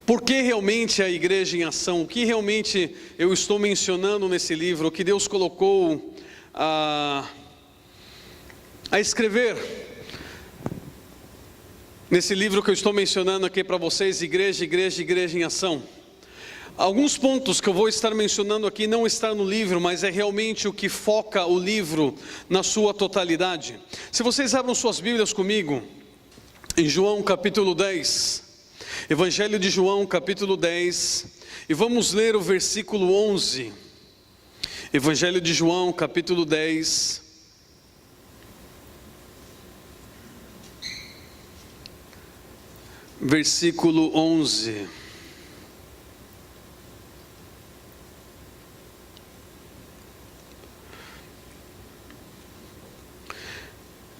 Por que realmente a igreja em ação? O que realmente eu estou mencionando nesse livro? O que Deus colocou a escrever nesse livro que eu estou mencionando aqui para vocês, Igreja em Ação. Alguns pontos que eu vou estar mencionando aqui não estão no livro, mas é realmente o que foca o livro na sua totalidade. Se vocês abram suas Bíblias comigo, em João capítulo 10, Evangelho de João capítulo 10, e vamos ler o versículo 11. Evangelho de João capítulo 10, versículo 11.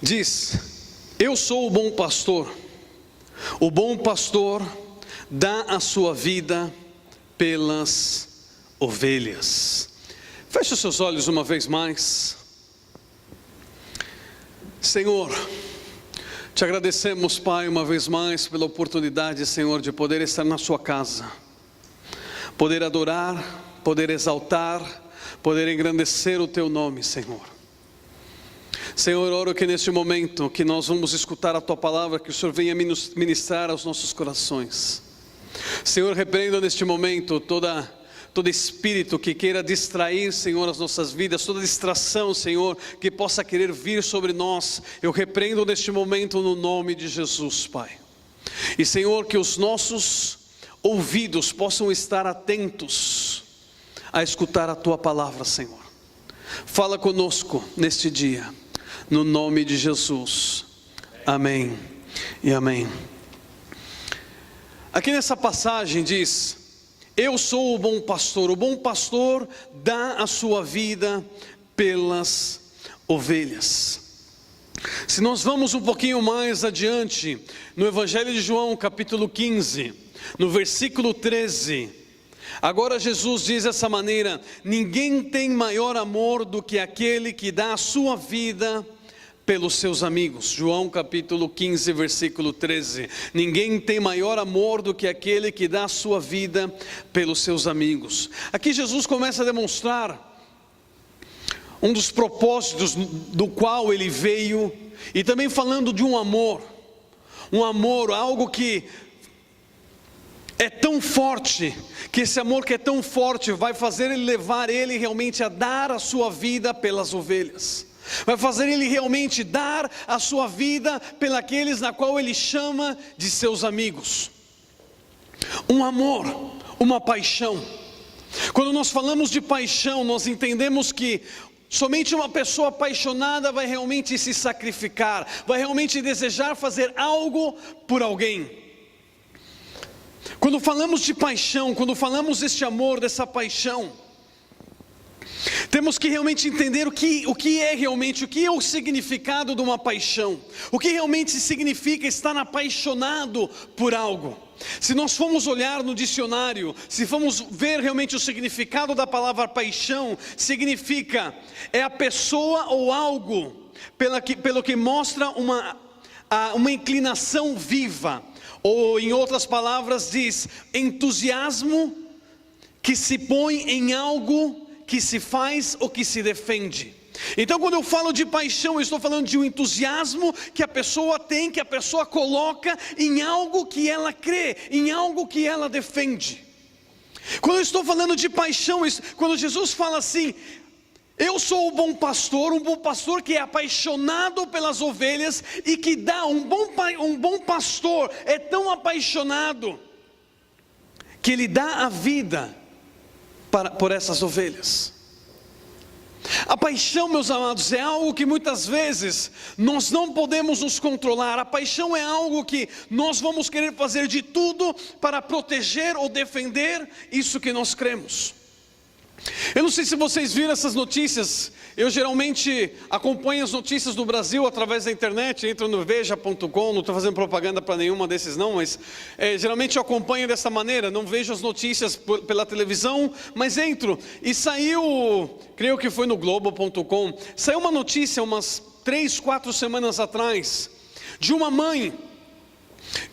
Diz: eu sou o bom pastor. O bom pastor dá a sua vida pelas ovelhas. Feche os seus olhos uma vez mais. Senhor, te agradecemos, Pai, uma vez mais pela oportunidade, Senhor, de poder estar na sua casa, poder adorar, poder exaltar, poder engrandecer o teu nome, Senhor. Senhor, oro que neste momento que nós vamos escutar a tua palavra, que o Senhor venha ministrar aos nossos corações. Senhor, repreenda neste momento todo espírito que queira distrair, Senhor, as nossas vidas, toda distração, Senhor, que possa querer vir sobre nós, eu repreendo neste momento no nome de Jesus, Pai. E Senhor, que os nossos ouvidos possam estar atentos a escutar a tua palavra, Senhor. Fala conosco neste dia, no nome de Jesus, amém e amém. Aqui nessa passagem diz: eu sou o bom pastor dá a sua vida pelas ovelhas. Se nós vamos um pouquinho mais adiante, no Evangelho de João capítulo 15, no versículo 13, agora Jesus diz dessa maneira: ninguém tem maior amor do que aquele que dá a sua vida pelos seus amigos. João capítulo 15, versículo 13. Ninguém tem maior amor do que aquele que dá a sua vida pelos seus amigos. Aqui Jesus começa a demonstrar um dos propósitos do qual ele veio, e também falando de um amor, algo que é tão forte, que esse amor que é tão forte vai fazer ele levar ele realmente a dar a sua vida pelas ovelhas. Vai fazer ele realmente dar a sua vida pelos na qual ele chama de seus amigos. Um amor, uma paixão. Quando nós falamos de paixão, nós entendemos que somente uma pessoa apaixonada vai realmente se sacrificar, vai realmente desejar fazer algo por alguém. Quando falamos de paixão, quando falamos deste amor, dessa paixão, temos que realmente entender o que é o significado de uma paixão. O que realmente significa estar apaixonado por algo. Se nós formos olhar no dicionário, se formos ver realmente o significado da palavra paixão, significa, é a pessoa ou algo pelo que mostra uma inclinação viva. Ou em outras palavras diz, entusiasmo que se põe em algo que se faz ou que se defende. Então quando eu falo de paixão, eu estou falando de um entusiasmo que a pessoa tem, que a pessoa coloca em algo que ela crê, em algo que ela defende. Quando eu estou falando de paixão, quando Jesus fala assim: eu sou o bom pastor, um bom pastor que é apaixonado pelas ovelhas, e que dá, um bom pastor é tão apaixonado que ele dá a vida por essas ovelhas. A paixão, meus amados, é algo que muitas vezes nós não podemos nos controlar. A paixão é algo que nós vamos querer fazer de tudo para proteger ou defender isso que nós cremos. Eu não sei se vocês viram essas notícias. Eu geralmente acompanho as notícias do Brasil através da internet. Entro no veja.com, não estou fazendo propaganda para nenhuma desses não, mas geralmente eu acompanho dessa maneira. Não vejo as notícias pela televisão, mas entro. E saiu, creio que foi no globo.com, saiu uma notícia umas 3, 4 semanas atrás, de uma mãe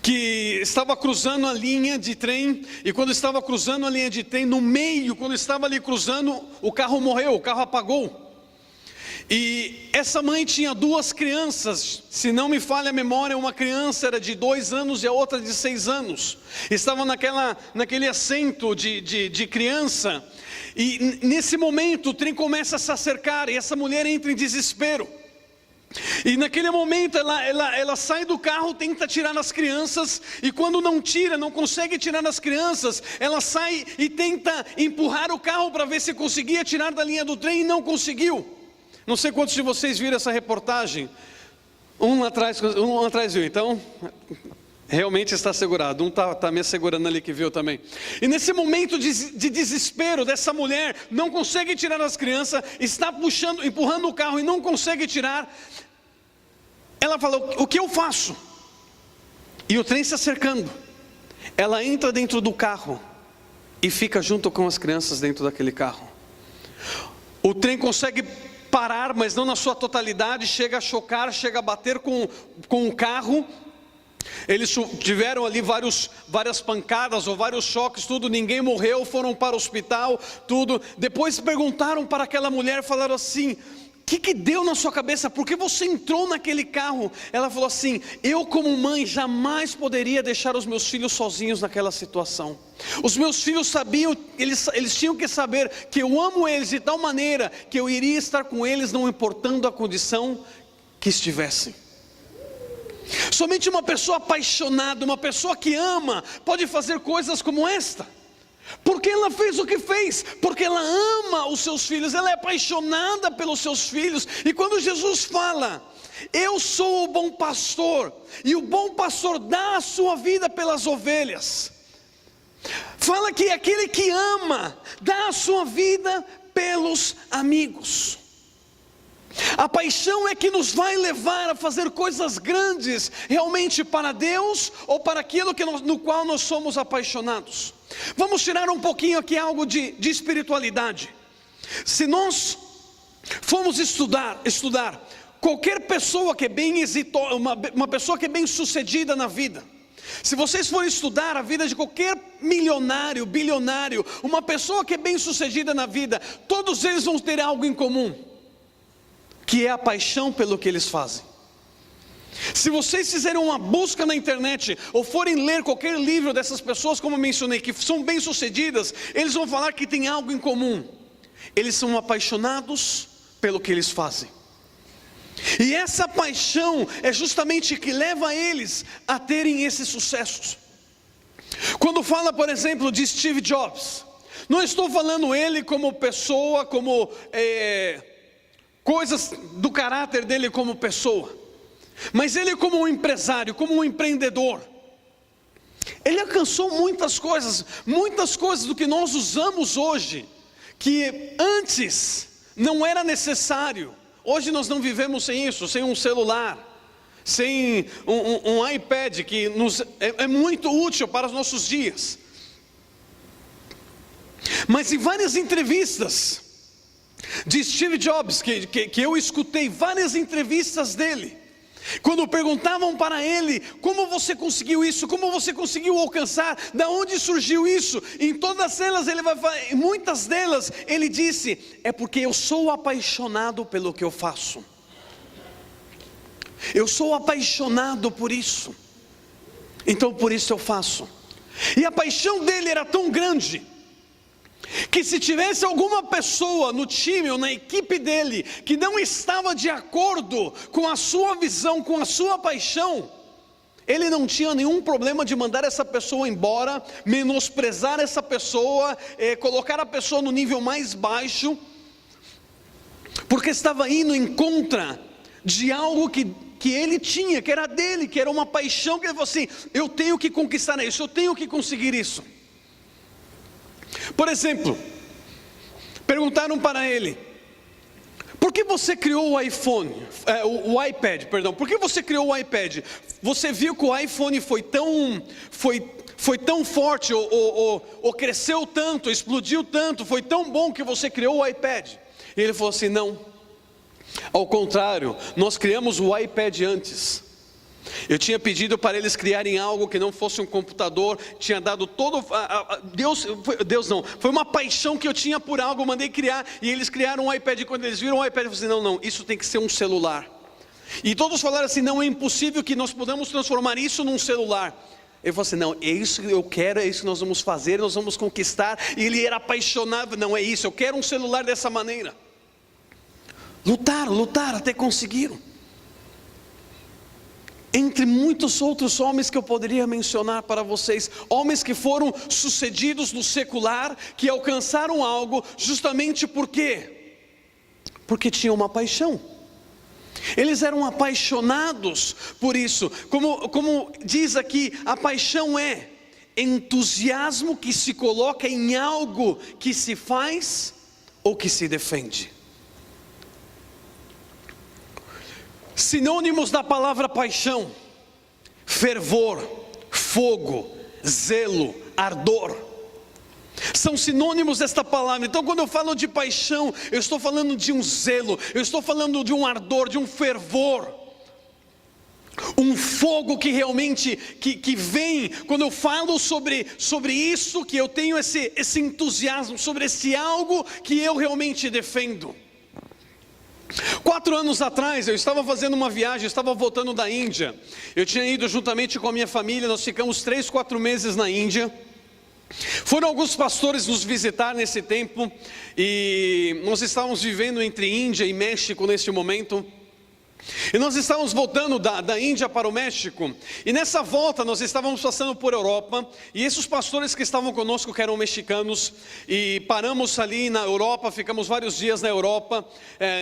que estava cruzando a linha de trem, e quando estava cruzando a linha de trem, no meio, quando estava ali cruzando, o carro morreu, o carro apagou. E essa mãe tinha duas crianças, se não me falha a memória, uma criança era de 2 anos e a outra de 6 anos. Estavam naquele assento de criança, e nesse momento o trem começa a se acercar, e essa mulher entra em desespero. E naquele momento ela sai do carro, tenta tirar as crianças, e quando não consegue tirar as crianças, ela sai e tenta empurrar o carro para ver se conseguia tirar da linha do trem, e não conseguiu. Não sei quantos de vocês viram essa reportagem. Um atrás viu, então realmente está segurado. Um está me assegurando ali que viu também. E nesse momento de desespero dessa mulher, não consegue tirar as crianças, está empurrando o carro e não consegue tirar. Ela fala: o que eu faço? E o trem se acercando. Ela entra dentro do carro e fica junto com as crianças dentro daquele carro. O trem consegue parar, mas não na sua totalidade, chega a chocar, chega a bater com o carro. Eles tiveram ali várias pancadas ou vários choques, tudo, ninguém morreu, foram para o hospital, tudo. Depois perguntaram para aquela mulher, falaram assim: o que deu na sua cabeça? Por que você entrou naquele carro? Ela falou assim: eu como mãe jamais poderia deixar os meus filhos sozinhos naquela situação. Os meus filhos sabiam, eles tinham que saber que eu amo eles de tal maneira que eu iria estar com eles não importando a condição que estivessem. Somente uma pessoa apaixonada, uma pessoa que ama, pode fazer coisas como esta. Porque ela fez o que fez? Porque ela ama os seus filhos, ela é apaixonada pelos seus filhos. E quando Jesus fala: eu sou o bom pastor, e o bom pastor dá a sua vida pelas ovelhas, fala que aquele que ama dá a sua vida pelos amigos. A paixão é que nos vai levar a fazer coisas grandes, realmente para Deus, ou para aquilo no qual nós somos apaixonados. Vamos tirar um pouquinho aqui algo de espiritualidade. Se nós formos estudar qualquer pessoa que é bem exitosa, uma pessoa que é bem sucedida na vida, se vocês forem estudar a vida de qualquer milionário, bilionário, uma pessoa que é bem sucedida na vida, todos eles vão ter algo em comum, que é a paixão pelo que eles fazem. Se vocês fizerem uma busca na internet, ou forem ler qualquer livro dessas pessoas, como eu mencionei, que são bem sucedidas, eles vão falar que tem algo em comum: eles são apaixonados pelo que eles fazem. E essa paixão é justamente que leva eles a terem esses sucessos. Quando fala, por exemplo, de Steve Jobs, não estou falando ele como pessoa, como coisas do caráter dele como pessoa, mas ele como um empresário, como um empreendedor. Ele alcançou muitas coisas do que nós usamos hoje, que antes não era necessário. Hoje nós não vivemos sem isso, sem um celular, sem um iPad, que é muito útil para os nossos dias. Mas em várias entrevistas de Steve Jobs, que eu escutei várias entrevistas dele, quando perguntavam para ele: como você conseguiu isso? Como você conseguiu alcançar? Da onde surgiu isso? Em todas elas em muitas delas ele disse: é porque eu sou apaixonado pelo que eu faço. Eu sou apaixonado por isso, então por isso eu faço. E a paixão dele era tão grande que se tivesse alguma pessoa no time ou na equipe dele que não estava de acordo com a sua visão, com a sua paixão, ele não tinha nenhum problema de mandar essa pessoa embora, menosprezar essa pessoa, colocar a pessoa no nível mais baixo, porque estava indo em contra de algo que ele tinha, que era dele, que era uma paixão, que ele falou assim: eu tenho que conquistar isso, eu tenho que conseguir isso. Por exemplo, perguntaram para ele: por que você criou o iPad, por que você criou o iPad? Você viu que o iPhone foi tão forte, ou cresceu tanto, explodiu tanto, foi tão bom que você criou o iPad? E ele falou assim: não, ao contrário, nós criamos o iPad antes. Eu tinha pedido para eles criarem algo que não fosse um computador, tinha dado todo, Deus não, foi uma paixão que eu tinha por algo, eu mandei criar, e eles criaram um iPad, e quando eles viram o iPad, eu falei assim, não, isso tem que ser um celular. E todos falaram assim, não, é impossível que nós podamos transformar isso num celular. Eu falei assim, não, é isso que eu quero, é isso que nós vamos fazer, nós vamos conquistar. E ele era apaixonado, não é isso, eu quero um celular dessa maneira. Lutaram até conseguiram. Entre muitos outros homens que eu poderia mencionar para vocês, homens que foram sucedidos no secular, que alcançaram algo, justamente por quê? Porque tinham uma paixão. Eles eram apaixonados por isso. Como diz aqui, a paixão é entusiasmo que se coloca em algo que se faz ou que se defende. Sinônimos da palavra paixão: fervor, fogo, zelo, ardor. São sinônimos desta palavra. Então quando eu falo de paixão, eu estou falando de um zelo, eu estou falando de um ardor, de um fervor, um fogo que realmente que vem. Quando eu falo sobre isso, que eu tenho esse entusiasmo, sobre esse algo que eu realmente defendo. 4 anos atrás, eu estava fazendo uma viagem, eu estava voltando da Índia. Eu tinha ido juntamente com a minha família, nós ficamos 3, 4 meses na Índia. Foram alguns pastores nos visitar nesse tempo, e nós estávamos vivendo entre Índia e México nesse momento. E nós estávamos voltando da Índia para o México, e nessa volta nós estávamos passando por Europa, e esses pastores que estavam conosco, que eram mexicanos, e paramos ali na Europa, ficamos vários dias na Europa,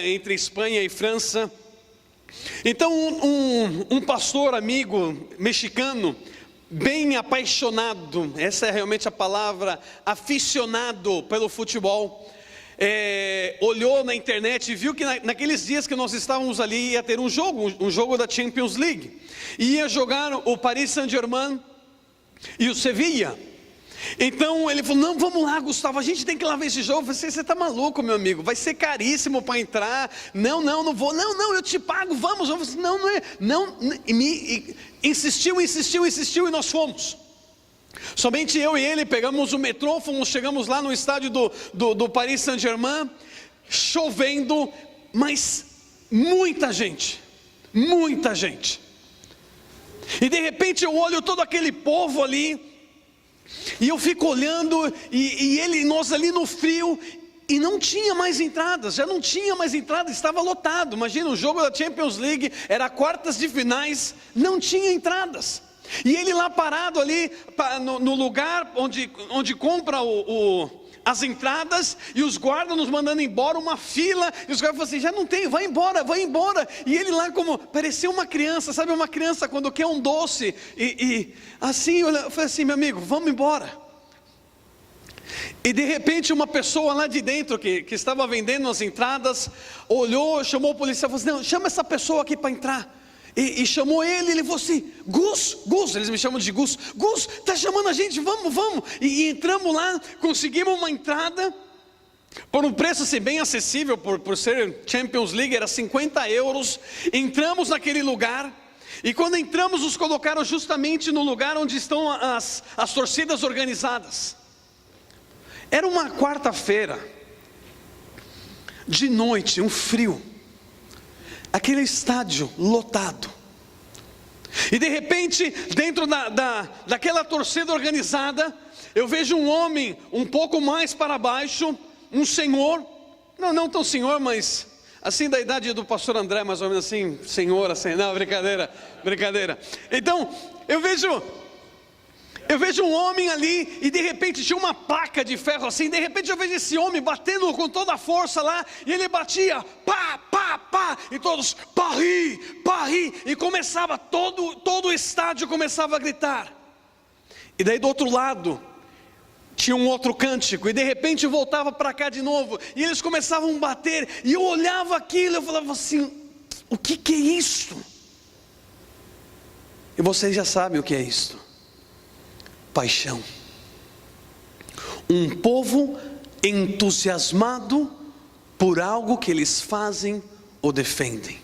entre Espanha e França. Então um pastor amigo mexicano, bem apaixonado, essa é realmente a palavra, aficionado pelo futebol, olhou na internet e viu que naqueles dias que nós estávamos ali ia ter um jogo da Champions League, e ia jogar o Paris Saint-Germain e o Sevilla. Então ele falou, não, vamos lá, Gustavo, a gente tem que ir lá ver esse jogo. Eu falei, você está maluco, meu amigo, vai ser caríssimo para entrar. Não vou, não, eu te pago, vamos. Eu falei, não, insistiu, e nós fomos. Somente eu e ele pegamos o metrô, chegamos lá no estádio do Paris Saint-Germain, chovendo, mas muita gente. E de repente eu olho todo aquele povo ali, e eu fico olhando, e nós ali no frio, e não tinha mais entradas, estava lotado. Imagina, o jogo da Champions League, era quartas de finais, não tinha entradas. E ele lá parado ali, no lugar onde compra as entradas, e os guardas nos mandando embora, uma fila, e os guardas falam assim, já não tem, vai embora. E ele lá como, parecia uma criança, sabe, uma criança quando quer um doce, e assim, eu falei assim, meu amigo, vamos embora. E de repente uma pessoa lá de dentro, que estava vendendo as entradas, olhou, chamou o policial, falou assim, não, chama essa pessoa aqui para entrar. E chamou ele falou assim, Gus, eles me chamam de Gus, está chamando a gente, vamos. E entramos lá, conseguimos uma entrada, por um preço assim, bem acessível, por ser Champions League, era 50 euros. Entramos naquele lugar, e quando entramos, nos colocaram justamente no lugar onde estão as torcidas organizadas. Era uma quarta-feira, de noite, um frio, aquele estádio lotado, e de repente, dentro daquela torcida organizada, eu vejo um homem um pouco mais para baixo, um senhor, não tão senhor, mas assim da idade do pastor André, mais ou menos assim, senhor, assim, não, brincadeira. Então, eu vejo um homem ali, e de repente tinha uma placa de ferro assim, de repente eu vejo esse homem batendo com toda a força lá, e ele batia, pá, e todos, Paris, e começava, todo o estádio começava a gritar. E daí do outro lado, tinha um outro cântico, e de repente voltava para cá de novo, e eles começavam a bater, e eu olhava aquilo, eu falava assim, o que é isso? E vocês já sabem o que é isso. Paixão. Um povo entusiasmado por algo que eles fazem ou defendem.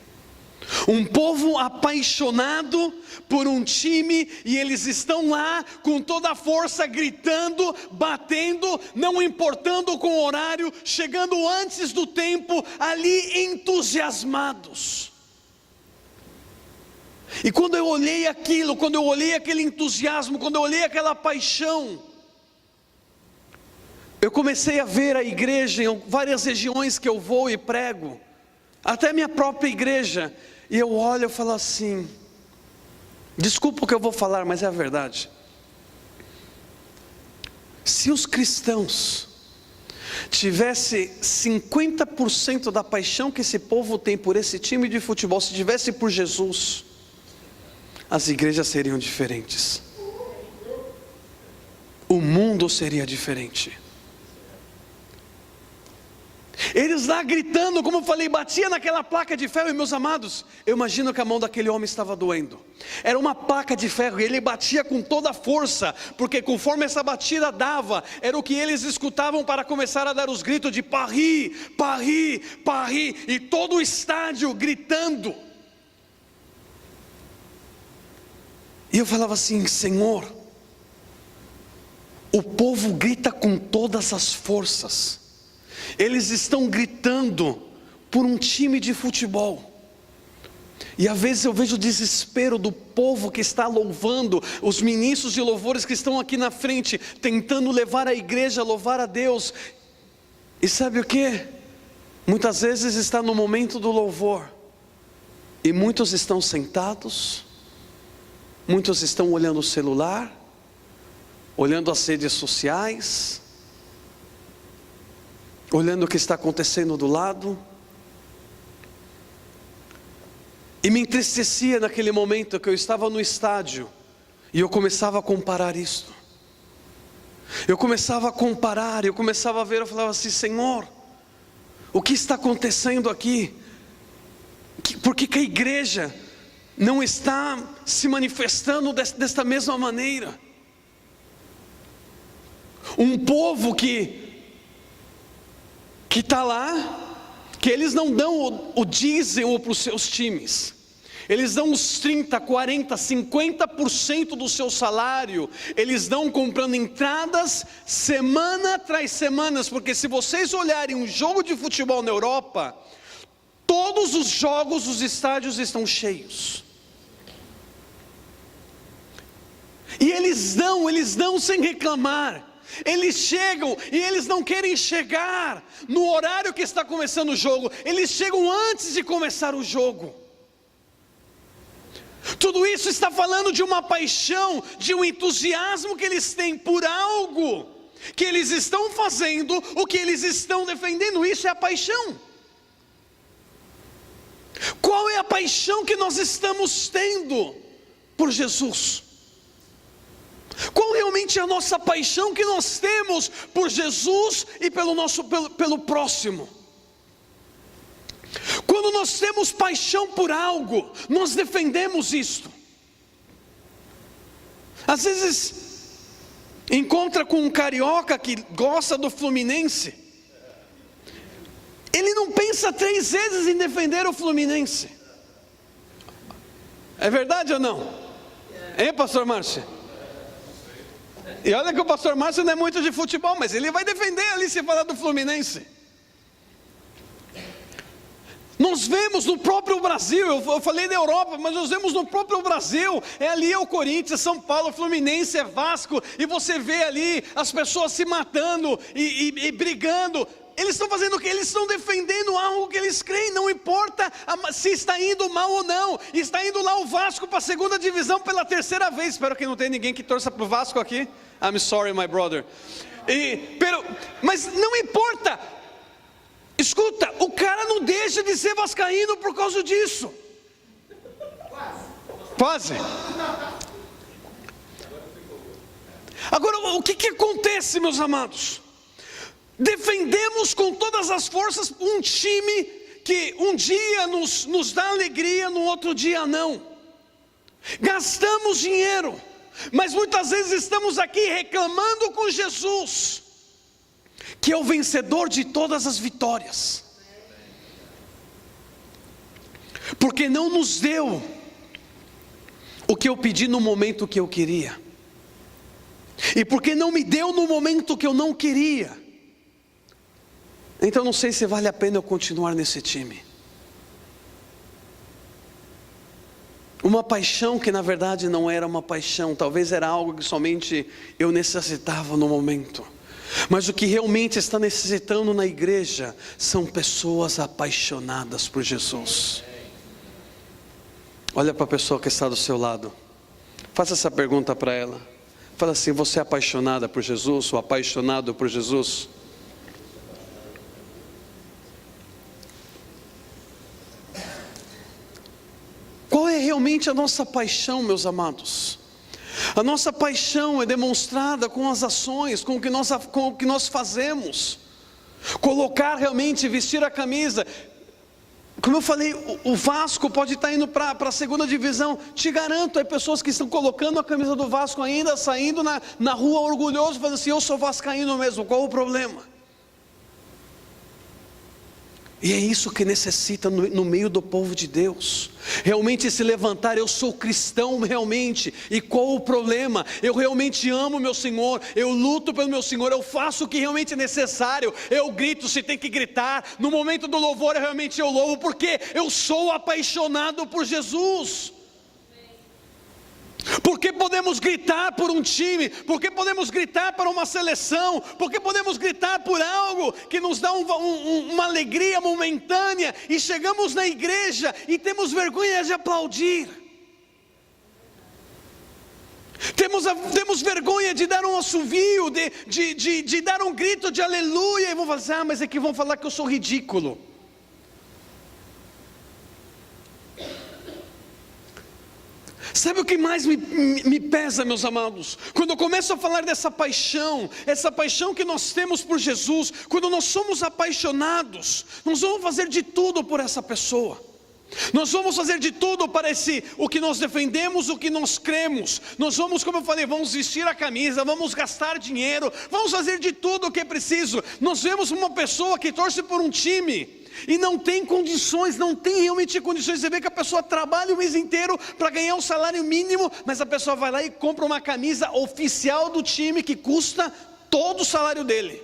Um povo apaixonado por um time, e eles estão lá com toda a força, gritando, batendo, não importando com o horário, chegando antes do tempo, ali entusiasmados. E quando eu olhei aquilo, quando eu olhei aquele entusiasmo, quando eu olhei aquela paixão, eu comecei a ver a igreja em várias regiões que eu vou e prego, até minha própria igreja, e eu olho e falo assim, desculpa o que eu vou falar, mas é a verdade. Se os cristãos tivessem 50% da paixão que esse povo tem por esse time de futebol, se tivesse por Jesus, as igrejas seriam diferentes, o mundo seria diferente. Eles lá gritando, como eu falei, batia naquela placa de ferro, e meus amados, eu imagino que a mão daquele homem estava doendo. Era uma placa de ferro, e ele batia com toda a força, porque conforme essa batida dava, era o que eles escutavam para começar a dar os gritos de Paris, Paris, Paris, e todo o estádio gritando. E eu falava assim, Senhor, o povo grita com todas as forças, eles estão gritando por um time de futebol, e às vezes eu vejo o desespero do povo que está louvando, os ministros de louvores que estão aqui na frente, tentando levar a igreja a louvar a Deus, e sabe o que? Muitas vezes está no momento do louvor, e muitos estão sentados, muitos estão olhando o celular, olhando as redes sociais, olhando o que está acontecendo do lado, e me entristecia naquele momento que eu estava no estádio, e eu começava a comparar isso, eu começava a comparar, eu começava a ver, eu falava assim, Senhor, o que está acontecendo aqui? Por que a igreja não está se manifestando desta mesma maneira? Um povo que está lá, que eles não dão o dízimo para os seus times, eles dão os 30, 40, 50% do seu salário, eles dão comprando entradas, semana tras semanas, porque se vocês olharem um jogo de futebol na Europa, todos os jogos, os estádios estão cheios, e eles dão sem reclamar. Eles chegam e eles não querem chegar no horário que está começando o jogo, eles chegam antes de começar o jogo. Tudo isso está falando de uma paixão, de um entusiasmo que eles têm por algo que eles estão fazendo, o que eles estão defendendo. Isso é a paixão. Qual é a paixão que nós estamos tendo por Jesus? Qual realmente é a nossa paixão que nós temos por Jesus e pelo próximo? Quando nós temos paixão por algo, nós defendemos isto. Às vezes encontra com um carioca que gosta do Fluminense, ele não pensa 3 vezes em defender o Fluminense. É verdade ou não? Hein, pastor Márcio? E olha que o pastor Márcio não é muito de futebol, mas ele vai defender ali se falar do Fluminense. Nós vemos no próprio Brasil, eu falei da Europa, mas nós vemos no próprio Brasil, ali é o Corinthians, São Paulo, Fluminense, é Vasco, e você vê ali as pessoas se matando e brigando. Eles estão fazendo o que? Eles estão defendendo algo que eles creem, não importa se está indo mal ou não. Está indo lá o Vasco para a 2ª divisão pela 3ª vez. Espero que não tenha ninguém que torça para o Vasco aqui. I'm sorry, my brother. Mas não importa. Escuta, o cara não deixa de ser vascaíno por causa disso. Quase. Agora, o que acontece, meus amados? Defendemos com todas as forças um time que um dia nos dá alegria, no outro dia não. Gastamos dinheiro, mas muitas vezes estamos aqui reclamando com Jesus, que é o vencedor de todas as vitórias. porque não nos deu o que eu pedi no momento que eu queria, e porque não me deu no momento que eu não queria, então não sei se vale a pena eu continuar nesse time. Uma paixão que na verdade não era uma paixão, talvez era algo que somente eu necessitava no momento. Mas o que realmente está necessitando na igreja são pessoas apaixonadas por Jesus. Olha para a pessoa que está do seu lado, faça essa pergunta para ela. Fala assim: você é apaixonada por Jesus ou apaixonado por Jesus? Qual é realmente a nossa paixão, meus amados? A nossa paixão é demonstrada com as ações, com o que nós fazemos. Colocar realmente, vestir a camisa. Como eu falei, o Vasco pode estar indo para a segunda divisão. Te garanto, é pessoas que estão colocando a camisa do Vasco ainda, saindo na rua orgulhoso, falando assim: eu sou vascaíno mesmo, qual o problema? E é isso que necessita no meio do povo de Deus, realmente se levantar. Eu sou cristão realmente, e qual o problema? Eu realmente amo meu Senhor, eu luto pelo meu Senhor, eu faço o que realmente é necessário, eu grito se tem que gritar, no momento do louvor eu louvo, porque eu sou apaixonado por Jesus. Porque podemos gritar por um time, porque podemos gritar para uma seleção, porque podemos gritar por algo que nos dá uma alegria momentânea, e chegamos na igreja e temos vergonha de aplaudir, temos vergonha de dar um assovio, de dar um grito de aleluia, e vão falar assim: ah, mas é que vão falar que eu sou ridículo. Sabe o que mais me pesa, meus amados? Quando eu começo a falar dessa paixão, essa paixão que nós temos por Jesus, quando nós somos apaixonados, nós vamos fazer de tudo por essa pessoa. Nós vamos fazer de tudo para o que nós defendemos, o que nós cremos. Nós vamos, como eu falei, vamos vestir a camisa, vamos gastar dinheiro, vamos fazer de tudo o que é preciso. Nós vemos uma pessoa que torce por um time e não tem condições, não tem realmente condições. Você vê que a pessoa trabalha o mês inteiro para ganhar um salário mínimo, mas a pessoa vai lá e compra uma camisa oficial do time que custa todo o salário dele.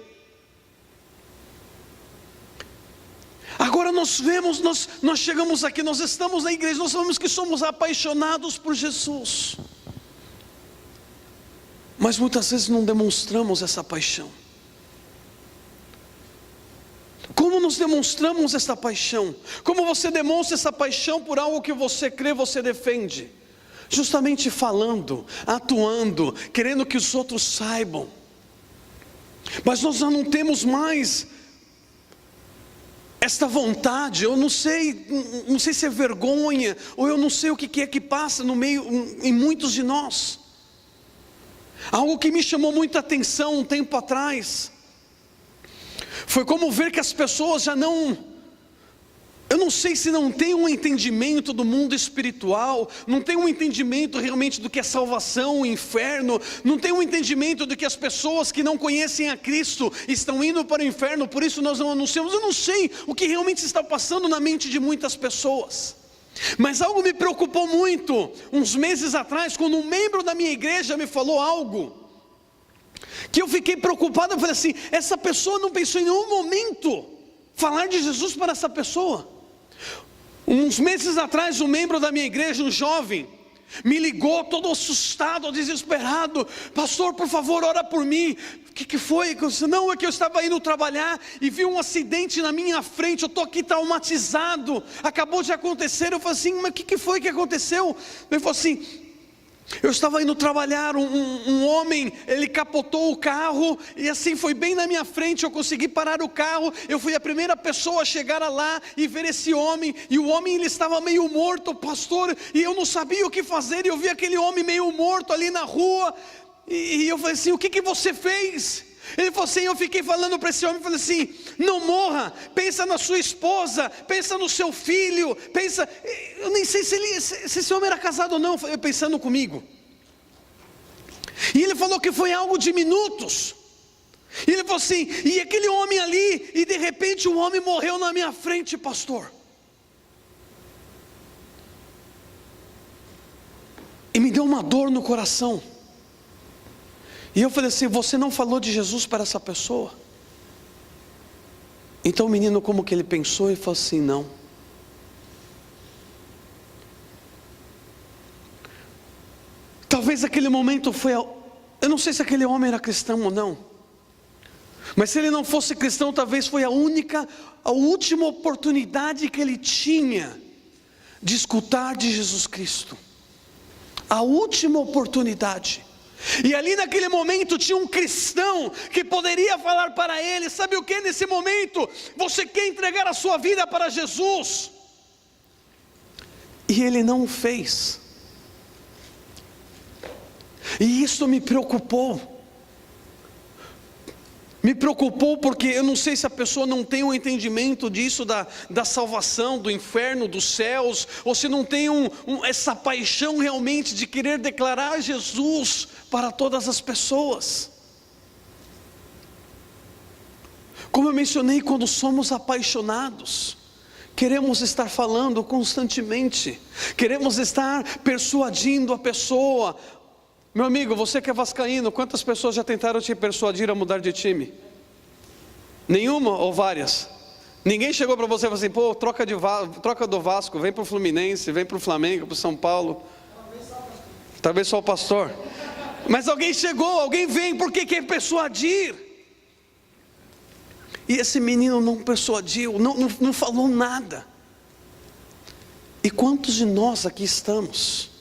Agora nós vemos, nós chegamos aqui, nós estamos na igreja, nós sabemos que somos apaixonados por Jesus, mas muitas vezes não demonstramos essa paixão. Como nós demonstramos essa paixão? Como você demonstra essa paixão por algo que você crê, você defende? Justamente falando, atuando, querendo que os outros saibam. Mas nós já não temos mais esta vontade. Eu não sei se é vergonha, ou eu não sei o que é que passa no meio, em muitos de nós. Algo que me chamou muita atenção um tempo atrás foi como ver que as pessoas já não, eu não sei se não tem um entendimento do mundo espiritual, não tem um entendimento realmente do que é salvação, o inferno, não tem um entendimento do que as pessoas que não conhecem a Cristo estão indo para o inferno, por isso nós não anunciamos. Eu não sei o que realmente está passando na mente de muitas pessoas, mas algo me preocupou muito, uns meses atrás, quando um membro da minha igreja me falou algo, que eu fiquei preocupado. Eu falei assim: essa pessoa não pensou em nenhum momento falar de Jesus para essa pessoa. Uns meses atrás, um membro da minha igreja, um jovem, me ligou todo assustado, desesperado: pastor, por favor, ora por mim. O que foi? Eu disse: não, é que eu estava indo trabalhar e vi um acidente na minha frente, eu estou aqui traumatizado, acabou de acontecer. Eu falei assim: mas o que foi que aconteceu? Ele falou assim: eu estava indo trabalhar, um homem, ele capotou o carro, e assim foi bem na minha frente, eu consegui parar o carro, eu fui a primeira pessoa a chegar lá e ver esse homem, e o homem ele estava meio morto, pastor, e eu não sabia o que fazer, e eu vi aquele homem meio morto ali na rua, e eu falei assim: o que você fez? Ele falou assim: eu fiquei falando para esse homem, falei assim: não morra, pensa na sua esposa, pensa no seu filho, pensa. Eu nem sei se esse homem era casado ou não, pensando comigo. E ele falou que foi algo de minutos. E ele falou assim: e aquele homem ali, e de repente o homem morreu na minha frente, pastor. E me deu uma dor no coração. E eu falei assim: você não falou de Jesus para essa pessoa? Então o menino, como que ele pensou e falou assim: não. Talvez aquele momento foi, eu não sei se aquele homem era cristão ou não, mas se ele não fosse cristão, talvez foi a última oportunidade que ele tinha de escutar de Jesus Cristo. A última oportunidade. E ali naquele momento tinha um cristão que poderia falar para ele: sabe o que? Nesse momento você quer entregar a sua vida para Jesus, e ele não o fez. E isso me preocupou. Me preocupou porque eu não sei se a pessoa não tem um entendimento disso, da salvação, do inferno, dos céus, ou se não tem essa paixão realmente de querer declarar Jesus para todas as pessoas. Como eu mencionei, quando somos apaixonados, queremos estar falando constantemente, queremos estar persuadindo a pessoa. Meu amigo, você que é vascaíno, quantas pessoas já tentaram te persuadir a mudar de time? Nenhuma ou várias? Ninguém chegou para você e falou assim: pô, troca do Vasco, vem para o Fluminense, vem para o Flamengo, para o São Paulo. Talvez só o pastor. Mas alguém chegou, alguém vem porque quer persuadir. E esse menino não persuadiu, não falou nada. E quantos de nós aqui estamos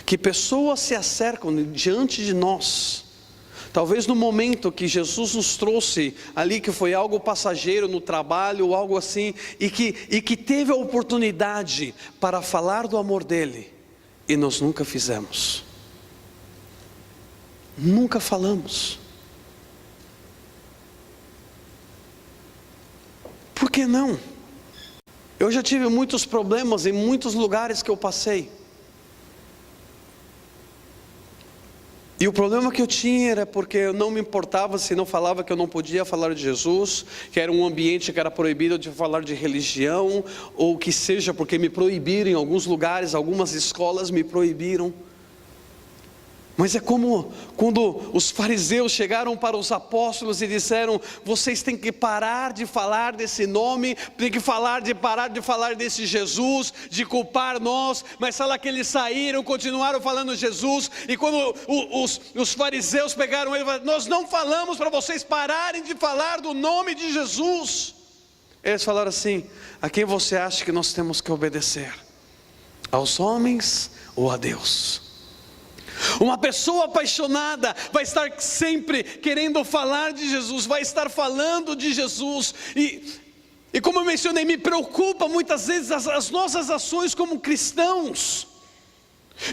que pessoas se acercam diante de nós, talvez no momento que Jesus nos trouxe ali, que foi algo passageiro no trabalho, ou algo assim, e que teve a oportunidade para falar do amor dele, e nós nunca fizemos, nunca falamos. Por que não? Eu já tive muitos problemas em muitos lugares que eu passei. E o problema que eu tinha era porque eu não me importava se não falava que eu não podia falar de Jesus, que era um ambiente que era proibido de falar de religião, ou que seja, porque me proibiram em alguns lugares, algumas escolas me proibiram. Mas é como quando os fariseus chegaram para os apóstolos e disseram: vocês têm que parar de falar desse nome, tem que parar de falar desse Jesus, de culpar nós. Mas fala que eles saíram, continuaram falando Jesus. E quando os fariseus pegaram ele, falaram: nós não falamos para vocês pararem de falar do nome de Jesus. Eles falaram assim: a quem você acha que nós temos que obedecer? Aos homens ou a Deus? Uma pessoa apaixonada vai estar sempre querendo falar de Jesus, vai estar falando de Jesus. E como eu mencionei, me preocupa muitas vezes as nossas ações como cristãos,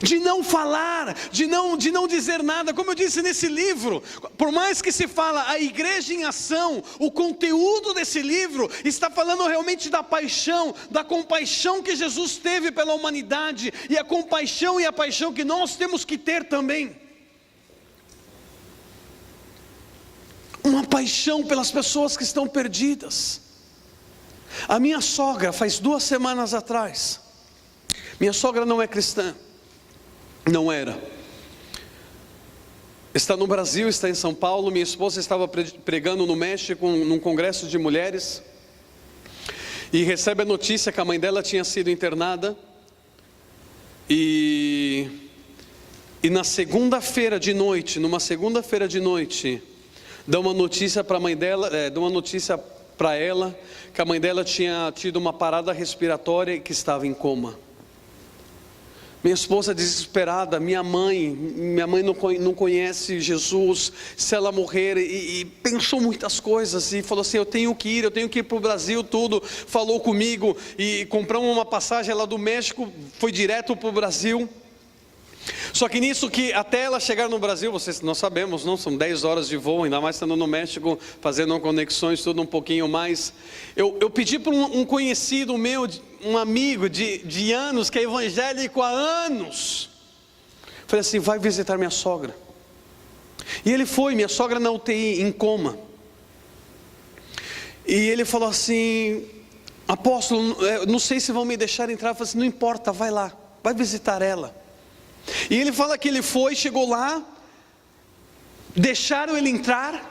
de não falar, de não dizer nada. Como eu disse nesse livro, por mais que se fala a igreja em ação, o conteúdo desse livro está falando realmente da paixão, da compaixão que Jesus teve pela humanidade, e a compaixão e a paixão que nós temos que ter também. Uma paixão pelas pessoas que estão perdidas. A minha sogra, faz 2 semanas atrás, minha sogra não é cristã, não era. Está no Brasil, está em São Paulo. Minha esposa estava pregando no México, num congresso de mulheres, e recebe a notícia que a mãe dela tinha sido internada. E na segunda-feira de noite, dá uma notícia para a mãe dela, dá uma notícia para ela, que a mãe dela tinha tido uma parada respiratória e que estava em coma. Minha esposa desesperada: minha mãe não conhece Jesus, se ela morrer, e pensou muitas coisas, e falou assim: eu tenho que ir para o Brasil, tudo. Falou comigo, e compramos uma passagem lá do México, foi direto para o Brasil. Só que nisso, que até ela chegar no Brasil, nós sabemos, não, são 10 horas de voo, ainda mais estando no México, fazendo conexões, tudo um pouquinho mais. Eu pedi para um conhecido meu, um amigo de anos, que é evangélico há anos, falei assim: vai visitar minha sogra. E ele foi, minha sogra na UTI, em coma. E ele falou assim: apóstolo, não sei se vão me deixar entrar. Eu falei assim: não importa, vai lá, vai visitar ela. E ele fala que ele foi, chegou lá, deixaram ele entrar,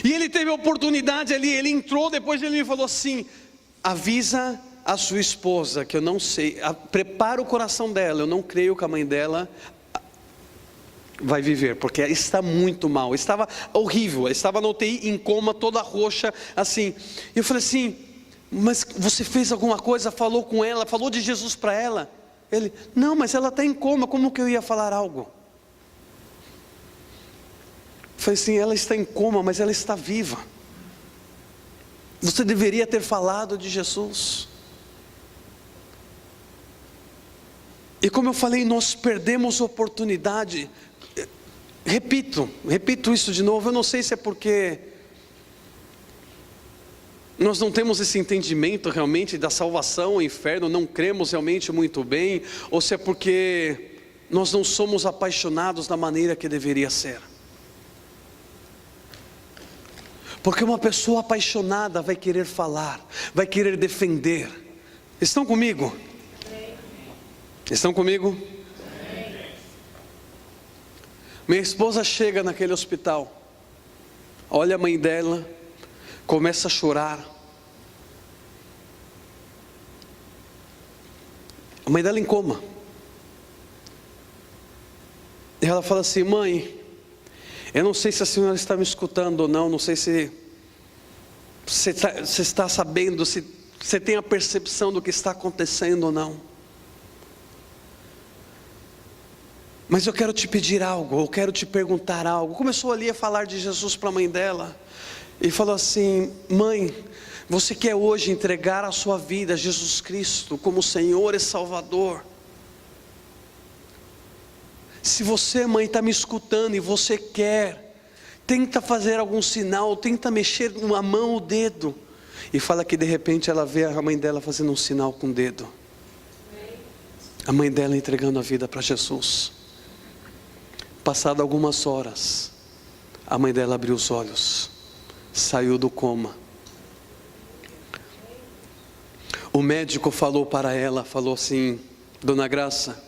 e ele teve a oportunidade ali, ele entrou, depois ele me falou assim: avisa a sua esposa que eu não sei, prepara o coração dela, eu não creio que a mãe dela vai viver, porque está muito mal, estava horrível, estava na UTI em coma, toda roxa, assim. E eu falei assim: mas você fez alguma coisa, falou com ela, falou de Jesus para ela? Ele: não, mas ela está em coma, como que eu ia falar algo? Eu falei assim: ela está em coma, mas ela está viva. Você deveria ter falado de Jesus. E como eu falei, nós perdemos oportunidade. Repito isso de novo. Eu não sei se é porque nós não temos esse entendimento realmente da salvação, o inferno, não cremos realmente muito bem, ou se é porque nós não somos apaixonados da maneira que deveria ser. Porque uma pessoa apaixonada vai querer falar, vai querer defender. Estão comigo? Estão comigo? Minha esposa chega naquele hospital, olha a mãe dela, começa a chorar. A mãe dela em coma. E ela fala assim: mãe, eu não sei se a senhora está me escutando ou não, não sei se você está sabendo, se você tem a percepção do que está acontecendo ou não. Mas eu quero te pedir algo, eu quero te perguntar algo. Começou ali a falar de Jesus para a mãe dela. E falou assim: mãe, você quer hoje entregar a sua vida a Jesus Cristo como Senhor e Salvador? Se você, mãe, está me escutando e você quer, tenta fazer algum sinal, tenta mexer uma mão, o dedo. E fala que de repente ela vê a mãe dela fazendo um sinal com o dedo. A mãe dela entregando a vida para Jesus. Passado algumas horas, a mãe dela abriu os olhos, saiu do coma. O médico falou para ela, falou assim: dona Graça,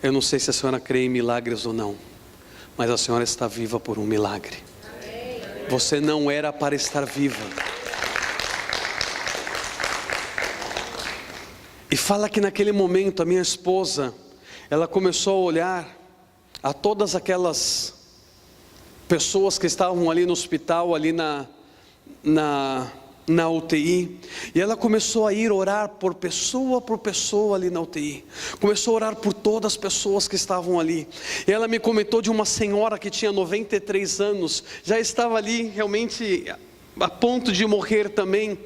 eu não sei se a senhora crê em milagres ou não, mas a senhora está viva por um milagre. Você não era para estar viva. E fala que naquele momento a minha esposa, ela começou a olhar a todas aquelas pessoas que estavam ali no hospital, ali na UTI, e ela começou a ir orar por pessoa ali na UTI, começou a orar por todas as pessoas que estavam ali. E ela me comentou de uma senhora que tinha 93 anos, já estava ali realmente a ponto de morrer também.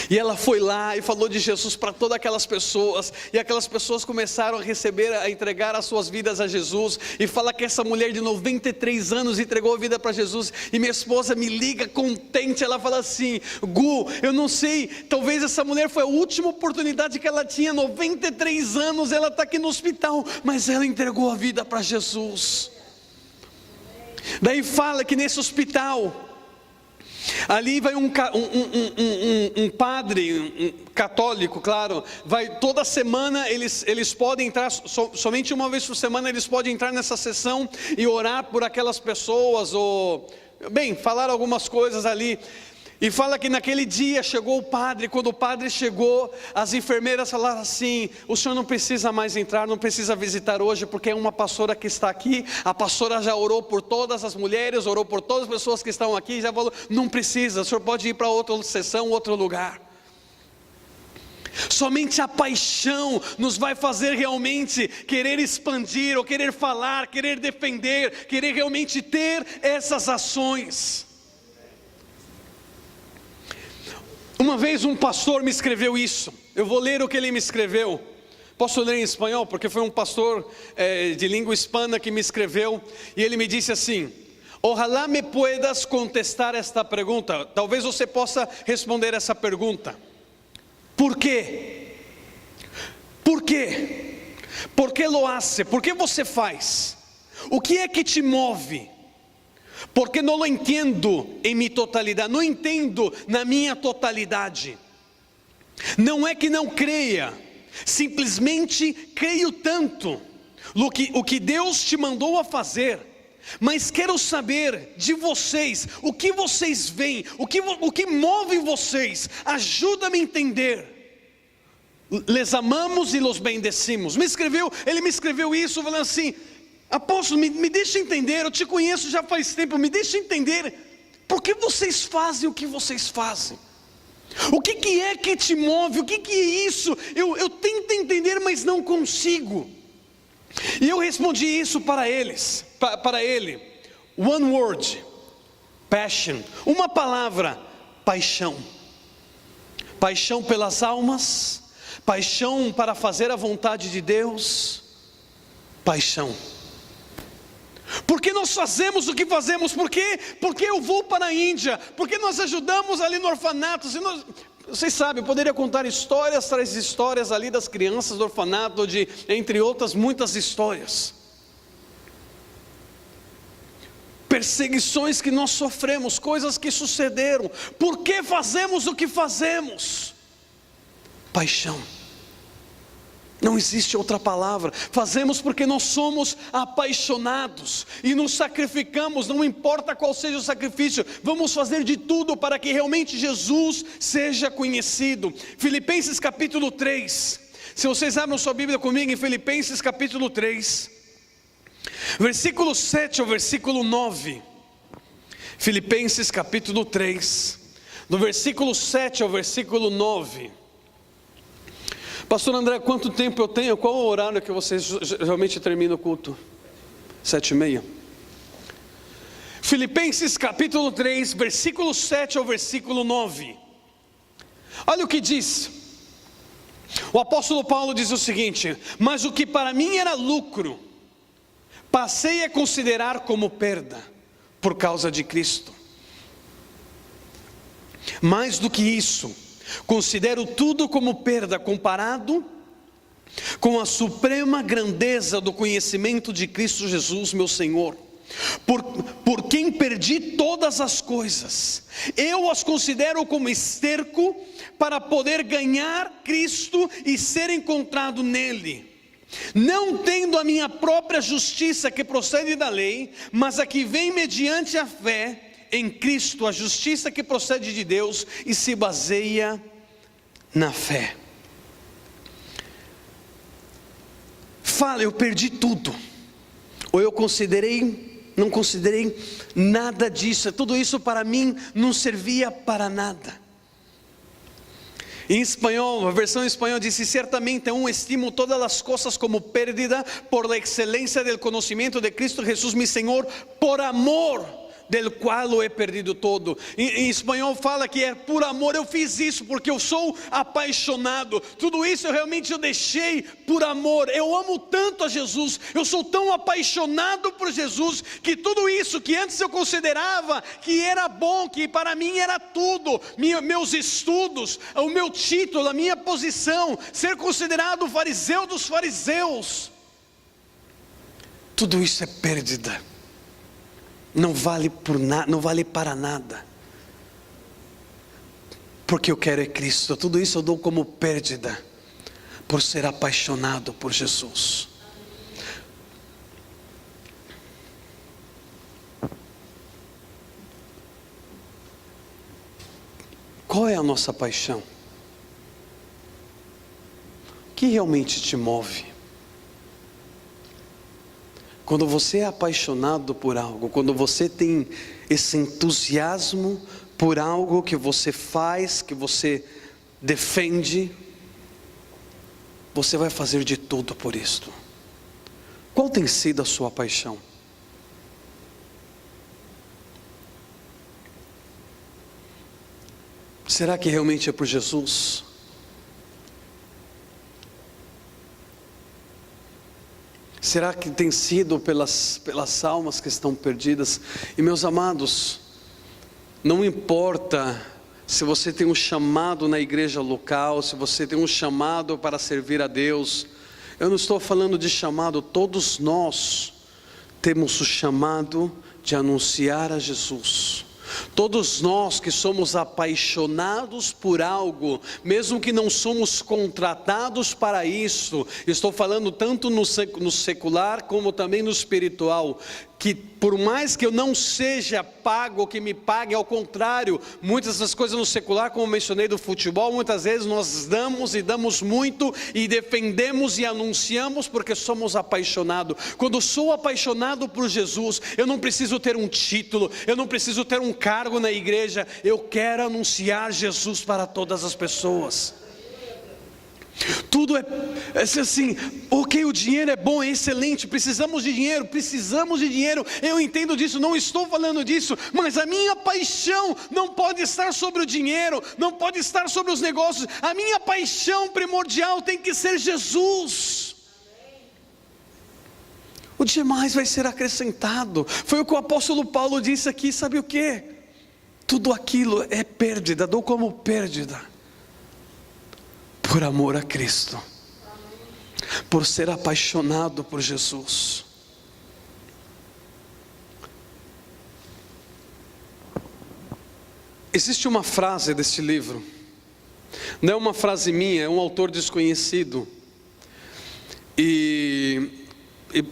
E ela foi lá e falou de Jesus para todas aquelas pessoas, e aquelas pessoas começaram a entregar as suas vidas a Jesus. E fala que essa mulher de 93 anos entregou a vida para Jesus. E minha esposa me liga contente, ela fala assim: Gu, eu não sei, talvez essa mulher foi a última oportunidade que ela tinha, 93 anos, ela está aqui no hospital, mas ela entregou a vida para Jesus. Daí fala que nesse hospital, ali vai um padre, católico, claro, vai toda semana, eles podem entrar, somente uma vez por semana eles podem entrar nessa sessão e orar por aquelas pessoas, ou, bem, falar algumas coisas ali. E fala que naquele dia chegou o padre. Quando o padre chegou, as enfermeiras falaram assim: o senhor não precisa mais entrar, não precisa visitar hoje, porque é uma pastora que está aqui. A pastora já orou por todas as mulheres, orou por todas as pessoas que estão aqui, já falou, não precisa, o senhor pode ir para outra sessão, outro lugar. Somente a paixão nos vai fazer realmente querer expandir, ou querer falar, querer defender, querer realmente ter essas ações. Uma vez um pastor me escreveu isso, eu vou ler o que ele me escreveu. Posso ler em espanhol, porque foi um pastor de língua hispana que me escreveu. E ele me disse assim: ojalá me puedas contestar esta pergunta. Talvez você possa responder essa pergunta: por quê? ¿Por quê? ¿Por qué lo hace? ¿Por que você faz? O que é que te move? Porque não lo entendo em minha totalidade, não entendo na minha totalidade. Não é que não creia, Simplesmente creio tanto o que Deus te mandou a fazer, mas quero saber de vocês, o que vocês veem, o que move vocês, ajuda-me a entender. Les amamos e los bendecimos. Ele me escreveu isso falando assim: apóstolo, me deixa entender, eu te conheço já faz tempo, me deixa entender, por que vocês fazem o que vocês fazem? O que é que te move? O que é isso? Eu tento entender, mas não consigo. E eu respondi isso para ele. One word, passion. Uma palavra, paixão. Paixão pelas almas, paixão para fazer a vontade de Deus, paixão. Porque nós fazemos o que fazemos? Porque eu vou para a Índia, porque nós ajudamos ali no orfanato. Vocês sabem, eu poderia contar histórias, traz histórias ali das crianças do orfanato, entre outras muitas histórias. Perseguições que nós sofremos, coisas que sucederam. Por que fazemos o que fazemos? Paixão. Não existe outra palavra. Fazemos porque nós somos apaixonados e nos sacrificamos, não importa qual seja o sacrifício. Vamos fazer de tudo para que realmente Jesus seja conhecido. Filipenses capítulo 3. Se vocês abrem sua Bíblia comigo em Filipenses capítulo 3, versículo 7 ao versículo 9. Filipenses capítulo 3, do versículo 7 ao versículo 9. Pastor André, quanto tempo eu tenho? Qual o horário que vocês geralmente terminam o culto? 7h30. Filipenses capítulo 3, versículo 7 ao versículo 9. Olha o que diz. O apóstolo Paulo diz o seguinte: mas o que para mim era lucro, passei a considerar como perda, por causa de Cristo. Mais do que isso, considero tudo como perda comparado com a suprema grandeza do conhecimento de Cristo Jesus, meu Senhor, por quem perdi todas as coisas. Eu as considero como esterco para poder ganhar Cristo e ser encontrado nele, não tendo a minha própria justiça que procede da lei, mas a que vem mediante a fé em Cristo, a justiça que procede de Deus e se baseia na fé. Fala, eu perdi tudo, ou eu não considerei nada disso, tudo isso para mim não servia para nada. Em espanhol, a versão em espanhol diz: certamente aún estimo todas as coisas como pérdida por la excelência del conocimiento de Cristo Jesús mi Senhor, por amor del qual o he perdido todo. Em espanhol fala que é por amor, eu fiz isso porque eu sou apaixonado. Tudo isso eu deixei por amor. Eu amo tanto a Jesus, eu sou tão apaixonado por Jesus, que tudo isso que antes eu considerava que era bom, que para mim era tudo, meus estudos, o meu título, a minha posição, ser considerado fariseu dos fariseus, tudo isso é perda. Não vale para nada, porque eu quero é Cristo. Tudo isso eu dou como perda, por ser apaixonado por Jesus. Qual é a nossa paixão? O que realmente te move? Quando você é apaixonado por algo, quando você tem esse entusiasmo por algo que você faz, que você defende, você vai fazer de tudo por isto. Qual tem sido a sua paixão? Será que realmente é por Jesus? Será que tem sido pelas almas que estão perdidas? E meus amados, não importa se você tem um chamado na igreja local, se você tem um chamado para servir a Deus. Eu não estou falando de chamado, todos nós temos o chamado de anunciar a Jesus. Todos nós que somos apaixonados por algo, mesmo que não somos contratados para isso, estou falando tanto no secular como também no espiritual, que por mais que eu não seja pago, que me pague, ao contrário, muitas das coisas no secular, como mencionei do futebol, muitas vezes nós damos e damos muito, e defendemos e anunciamos porque somos apaixonados. Quando sou apaixonado por Jesus, eu não preciso ter um título, eu não preciso ter um cargo na igreja, eu quero anunciar Jesus para todas as pessoas. Tudo é assim, ok, o dinheiro é bom, é excelente, precisamos de dinheiro, eu entendo disso, não estou falando disso, mas a minha paixão não pode estar sobre o dinheiro, não pode estar sobre os negócios, a minha paixão primordial tem que ser Jesus. O demais vai ser acrescentado. Foi o que o apóstolo Paulo disse aqui, sabe o que? Tudo aquilo é perdida, dou como perdida, por amor a Cristo, por ser apaixonado por Jesus. Existe uma frase deste livro, não é uma frase minha, é um autor desconhecido, e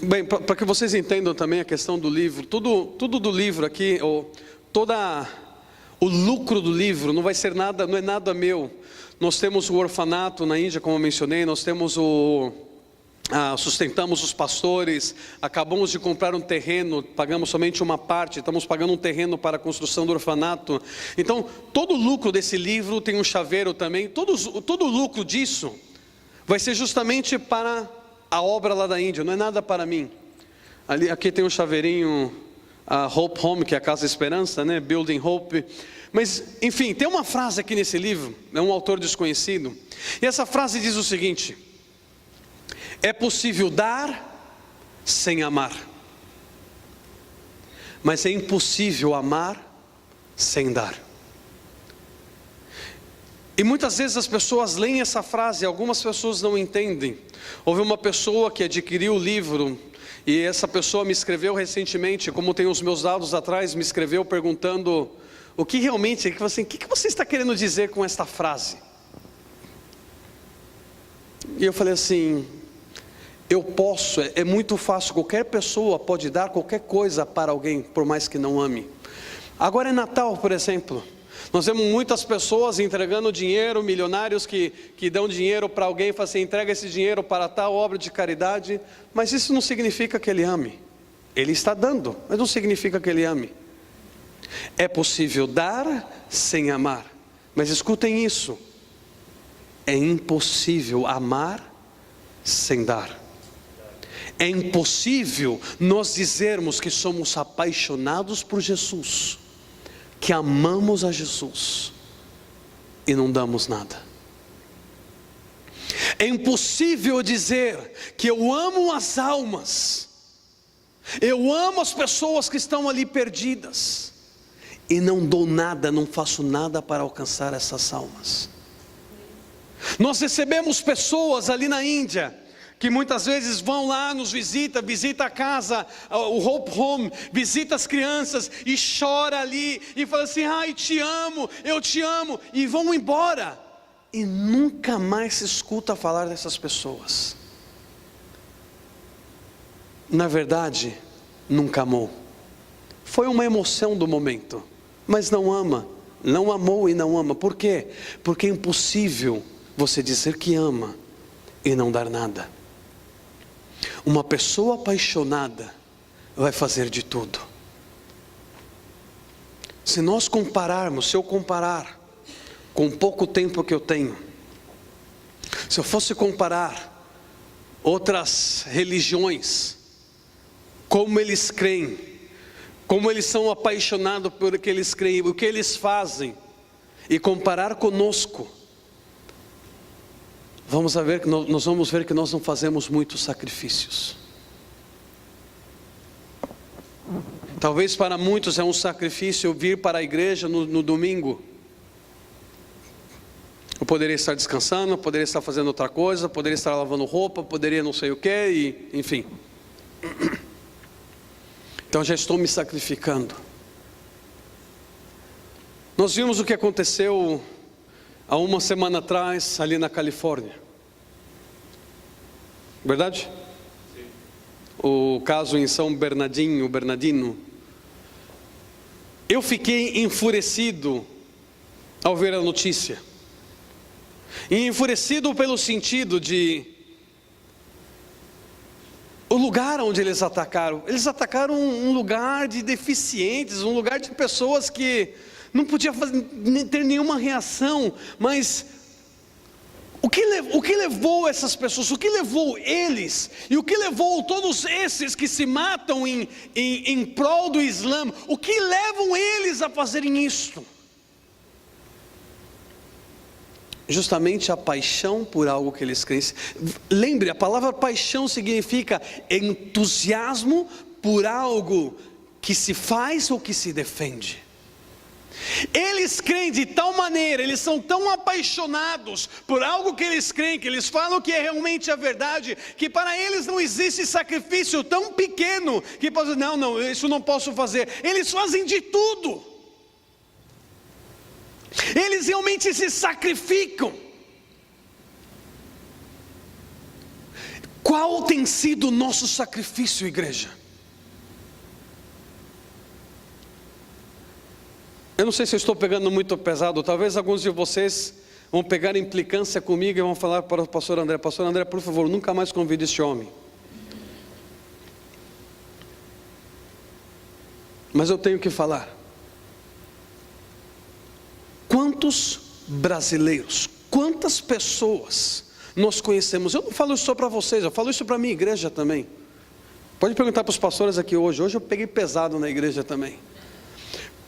bem, para que vocês entendam também a questão do livro, tudo do livro aqui, o lucro do livro não vai ser nada, não é nada meu. Nós temos o orfanato na Índia, como eu mencionei, nós temos sustentamos os pastores, acabamos de comprar um terreno, pagamos somente uma parte, estamos pagando um terreno para a construção do orfanato. Então, todo o lucro desse livro, tem um chaveiro também, todo o lucro disso vai ser justamente para a obra lá da Índia, não é nada para mim. Aqui tem um chaveirinho, a Hope Home, que é a Casa Esperança, né? Building Hope. Mas, enfim, tem uma frase aqui nesse livro, é um autor desconhecido, e essa frase diz o seguinte: é possível dar sem amar, mas é impossível amar sem dar. E muitas vezes as pessoas leem essa frase, algumas pessoas não entendem. Houve uma pessoa que adquiriu o livro, e essa pessoa me escreveu recentemente, como tem os meus dados atrás, me escreveu perguntando o que realmente, o que você está querendo dizer com esta frase? E eu falei assim, é muito fácil, qualquer pessoa pode dar qualquer coisa para alguém, por mais que não ame. Agora é Natal, por exemplo, nós vemos muitas pessoas entregando dinheiro, milionários que dão dinheiro para alguém e falam assim, entrega esse dinheiro para tal obra de caridade, mas isso não significa que ele ame. Ele está dando, mas não significa que ele ame. É possível dar sem amar, mas escutem isso, é impossível amar sem dar. É impossível nós dizermos que somos apaixonados por Jesus, que amamos a Jesus e não damos nada. É impossível dizer que eu amo as almas, eu amo as pessoas que estão ali perdidas, e não dou nada, não faço nada para alcançar essas almas. Nós recebemos pessoas ali na Índia, que muitas vezes vão lá, nos visita a casa, o Hope Home, visita as crianças, e chora ali, e fala assim, ai te amo, eu te amo, e vão embora, e nunca mais se escuta falar dessas pessoas. Na verdade, nunca amou, foi uma emoção do momento, mas não ama, não amou e não ama. Por quê? Porque é impossível você dizer que ama e não dar nada. Uma pessoa apaixonada vai fazer de tudo. Se eu comparar com o pouco tempo que eu tenho, se eu fosse comparar outras religiões, como eles creem, como eles são apaixonados por o que eles creem, o que eles fazem, e comparar conosco, nós vamos ver que nós não fazemos muitos sacrifícios. Talvez para muitos é um sacrifício vir para a igreja no domingo. Eu poderia estar descansando, poderia estar fazendo outra coisa, poderia estar lavando roupa, poderia não sei o que, enfim. Então já estou me sacrificando. Nós vimos o que aconteceu há uma semana atrás ali na Califórnia. Verdade? Sim. O caso em São Bernardino. Eu fiquei enfurecido ao ver a notícia. E enfurecido pelo sentido de o lugar onde eles atacaram um lugar de deficientes, um lugar de pessoas que não podia ter nenhuma reação. Mas o que levou essas pessoas, o que levou eles, e o que levou todos esses que se matam em prol do Islã, o que levam eles a fazerem isto? Justamente a paixão por algo que eles creem. Lembre, a palavra paixão significa entusiasmo por algo que se faz ou que se defende. Eles creem de tal maneira, eles são tão apaixonados por algo que eles creem, que eles falam que é realmente a verdade, que para eles não existe sacrifício tão pequeno, que pode dizer, não, isso não posso fazer. Eles fazem de tudo. Eles realmente se sacrificam. Qual tem sido o nosso sacrifício, igreja? Eu não sei se eu estou pegando muito pesado. Talvez alguns de vocês vão pegar implicância comigo e vão falar para o pastor André: pastor André, por favor, nunca mais convide este homem. Mas eu tenho que falar. Quantos brasileiros, quantas pessoas nós conhecemos? Eu não falo isso só para vocês, eu falo isso para a minha igreja também. Pode perguntar para os pastores aqui hoje. Hoje eu peguei pesado na igreja também.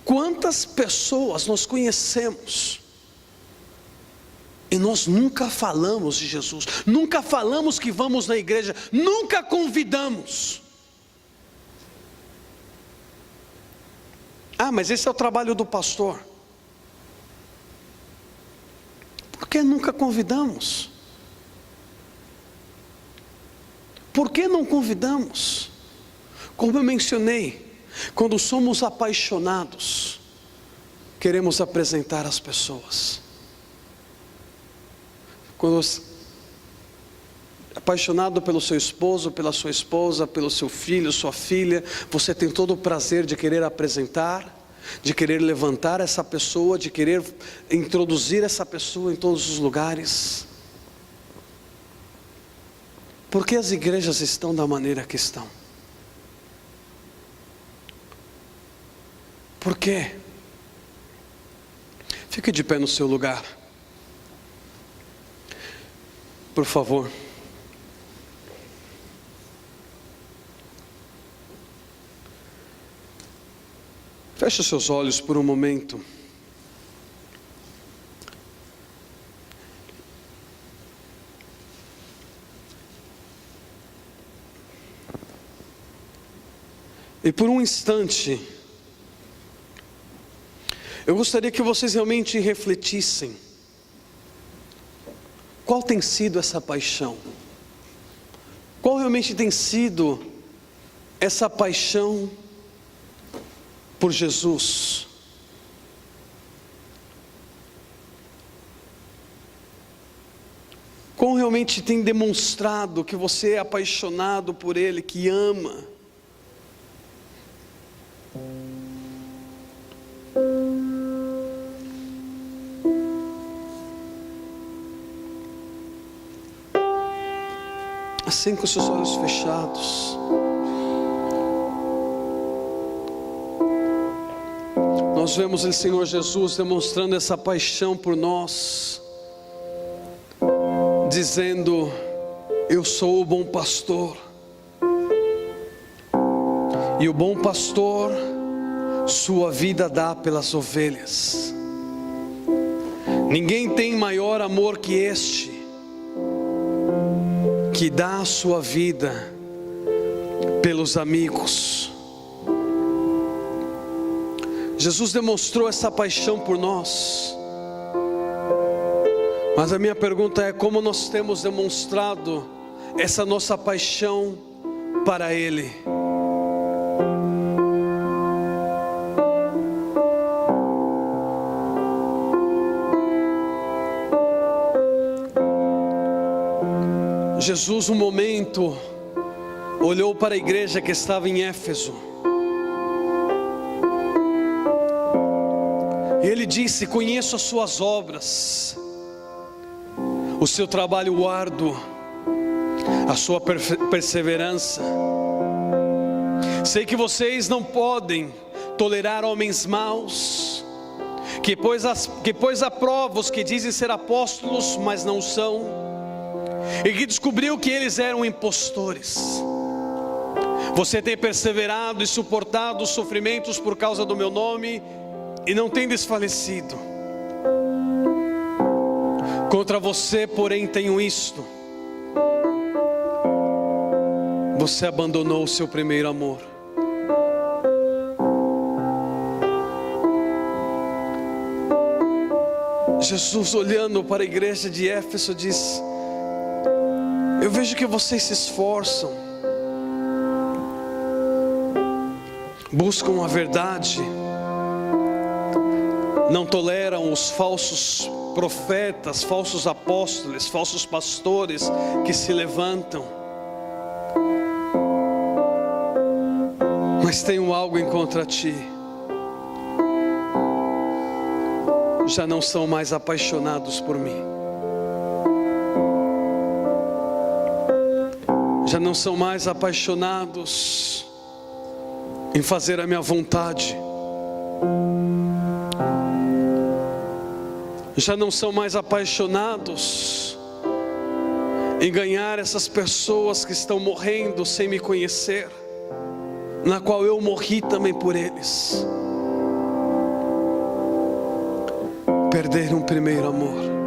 Quantas pessoas nós conhecemos e nós nunca falamos de Jesus, nunca falamos que vamos na igreja, nunca convidamos. Mas esse é o trabalho do pastor. Por que nunca convidamos? Por que não convidamos? Como eu mencionei, quando somos apaixonados, queremos apresentar às pessoas. Quando apaixonado pelo seu esposo, pela sua esposa, pelo seu filho, sua filha, você tem todo o prazer de querer apresentar, de querer levantar essa pessoa, de querer introduzir essa pessoa em todos os lugares. Por que as igrejas estão da maneira que estão? Por quê? Fique de pé no seu lugar, por favor. Feche os seus olhos por um momento. E por um instante, eu gostaria que vocês realmente refletissem. Qual tem sido essa paixão? Qual realmente tem sido essa paixão por Jesus? Qual realmente tem demonstrado que você é apaixonado por Ele, que ama? Assim, com seus olhos fechados, nós vemos o Senhor Jesus demonstrando essa paixão por nós, dizendo: eu sou o bom pastor, e o bom pastor sua vida dá pelas ovelhas. Ninguém tem maior amor que este, que dá a sua vida pelos amigos. Jesus demonstrou essa paixão por nós. Mas a minha pergunta é: como nós temos demonstrado essa nossa paixão para Ele? Jesus, um momento, olhou para a igreja que estava em Éfeso. E Ele disse: conheço as suas obras, o seu trabalho árduo, a sua perseverança. Sei que vocês não podem tolerar homens maus, que pois aprova os que dizem ser apóstolos, mas não são, e que descobriu que eles eram impostores. Você tem perseverado e suportado os sofrimentos por causa do meu nome, e não tem desfalecido. Contra você, porém, tenho isto: você abandonou o seu primeiro amor. Jesus, olhando para a igreja de Éfeso, diz: eu vejo que vocês se esforçam, buscam a verdade, não toleram os falsos profetas, falsos apóstolos, falsos pastores que se levantam. Mas tenho algo em contra ti: já não são mais apaixonados por mim, já não são mais apaixonados em fazer a minha vontade, já não são mais apaixonados em ganhar essas pessoas que estão morrendo sem me conhecer, na qual eu morri também por eles. Perderam o primeiro amor.